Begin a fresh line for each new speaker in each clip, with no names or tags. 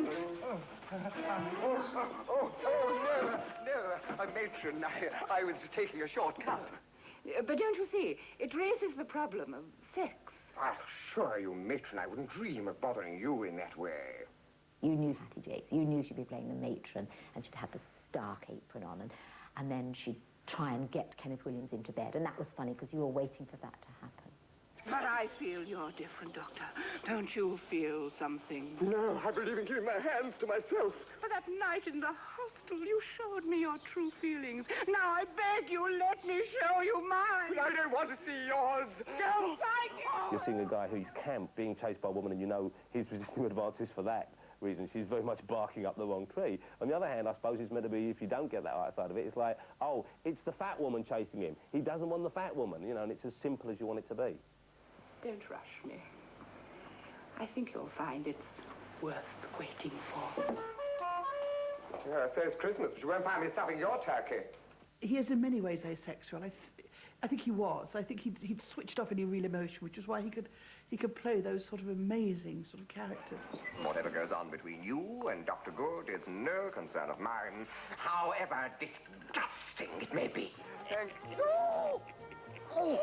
No, matron, I was taking a shortcut.
But don't you see, it raises the problem of sex.
I assure you, matron, I wouldn't dream of bothering you in that way.
You knew Fatty Jakes. You knew she'd be playing the matron, and she'd have the stark apron on, and then she'd try and get Kenneth Williams into bed, and that was funny because you were waiting for that to happen.
But I feel you're different, Doctor. Don't you feel something?
No, I believe in keeping my hands to myself.
For that night in the hostel, you showed me your true feelings. Now I beg you, let me show you mine.
I don't want to see yours.
Don't fight you!
You're seeing a guy who's camp being chased by a woman, and you know he's resisting advances for that reason. She's very much barking up the wrong tree. On the other hand, I suppose it's meant to be, if you don't get that outside of it, it's like, oh, it's the fat woman chasing him. He doesn't want the fat woman, you know, and it's as simple as you want it to be.
Don't rush me. I think you'll find it's worth waiting for.
Yeah, so it's Christmas, but you won't find me stuffing your turkey.
He is in many ways asexual. I think he was. I think he'd switched off any real emotion, which is why he could play those sort of amazing sort of characters.
Whatever goes on between you and Dr. Good is no concern of mine, however disgusting it may be. Thank you. Oh,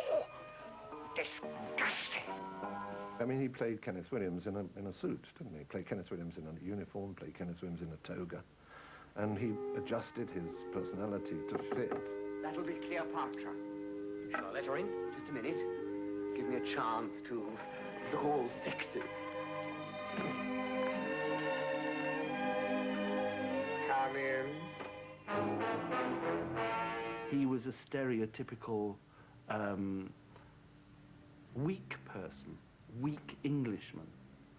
disgusting.
I mean, he played Kenneth Williams in a suit, didn't he? Played Kenneth Williams in a uniform, played Kenneth Williams in a toga, and he adjusted his personality to fit.
That'll be Cleopatra. Shall I let her in? Just a minute. Give me a chance to look all sexy. Come in.
He was a stereotypical weak person, weak Englishman,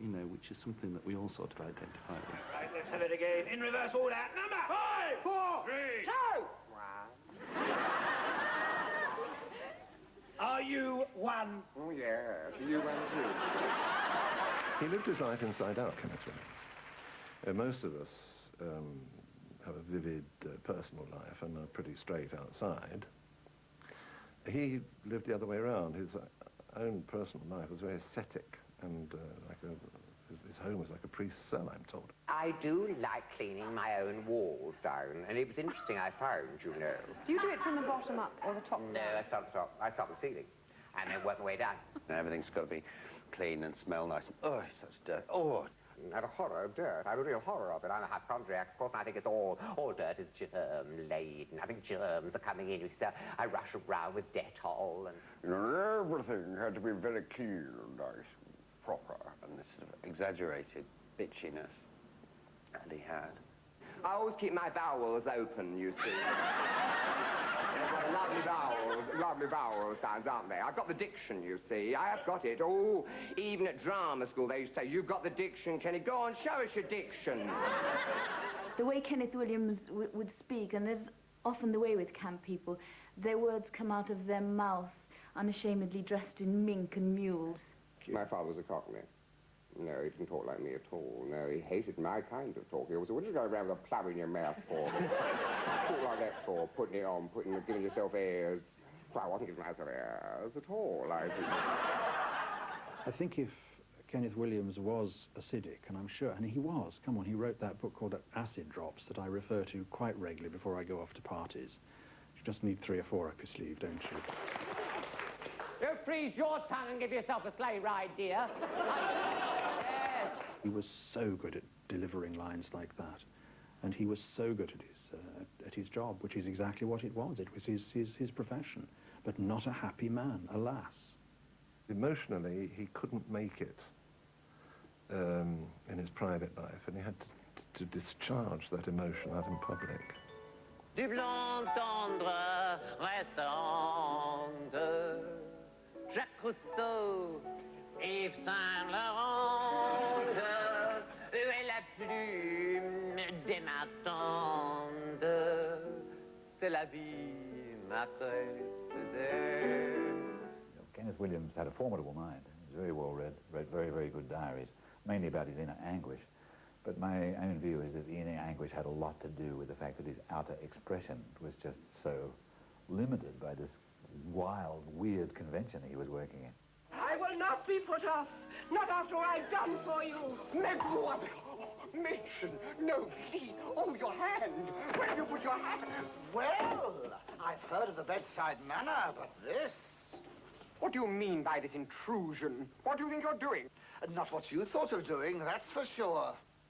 you know, which is something that we all sort of identify with.
Right, let's have it again. In reverse order. Number 5, 4, 3, 2, 1. Are you one?
Oh, yes. You one, too.
He lived his life inside out, Kenneth Williams. Most of us have a vivid personal life and are pretty straight outside. He lived the other way around. His own personal life was very ascetic, and his home was like a priest's cell, I'm told.
I do like cleaning my own walls down, and it was interesting, I found, you know.
Do you do it from the bottom up or the top down?
No, I start at the top. I start at the ceiling, and then work my way down.
Everything's got to be clean and smell nice. Oh, such dirt. Oh.
I have a horror of dirt. I have a real horror of it. I'm a hypochondriac, of course, and I think it's all dirt is germ-laden. I think germs are coming in. I rush around with Dettol and...
You know, everything had to be very clean and nice, proper, and this sort of exaggerated bitchiness that he had.
I always keep my vowels open, you see. Lovely vowel sounds, aren't they? I've got the diction, you see. I have got it. Oh, even at drama school they used to say, you've got the diction, Kenny. Go on, show us your diction.
The way Kenneth Williams would speak, and there's often the way with camp people, their words come out of their mouth, unashamedly dressed in mink and mules.
My father was a cockney. No, he didn't talk like me at all. No, he hated my kind of talk. He was, what did you go around with a plum in your mouth for? Talk like that for? Putting it on, giving yourself airs. Well, I wasn't giving myself airs at all, I think.
I think if Kenneth Williams was acidic, and I'm sure, and he was, come on, he wrote that book called Acid Drops that I refer to quite regularly before I go off to parties. You just need 3 or 4 up your sleeve, don't you?
Don't freeze your tongue and give yourself a sleigh ride, dear. Yes.
He was so good at delivering lines like that, and he was so good at his job, which is exactly what it was. It was his profession, but not a happy man, alas.
Emotionally, he couldn't make it in his private life, and he had to discharge that emotion out in public.
Du blanc tendre restante, Jacques Cousteau, Yves Saint-Laurent, où est la plume démartante, c'est la vie, ma
Kenneth Williams had a formidable mind. He was very well read, wrote very, very good diaries, mainly about his inner anguish. But my own view is that the inner anguish had a lot to do with the fact that his outer expression was just so limited by this wild, weird convention he was working in.
I will not be put off, not after what I've done for you.
Machen! No, please! Oh, your hand! Where have you put your hand?
Well, I've heard of the bedside manner, but this...
What do you mean by this intrusion? What do you think you're doing?
Not what you thought of doing, that's for sure.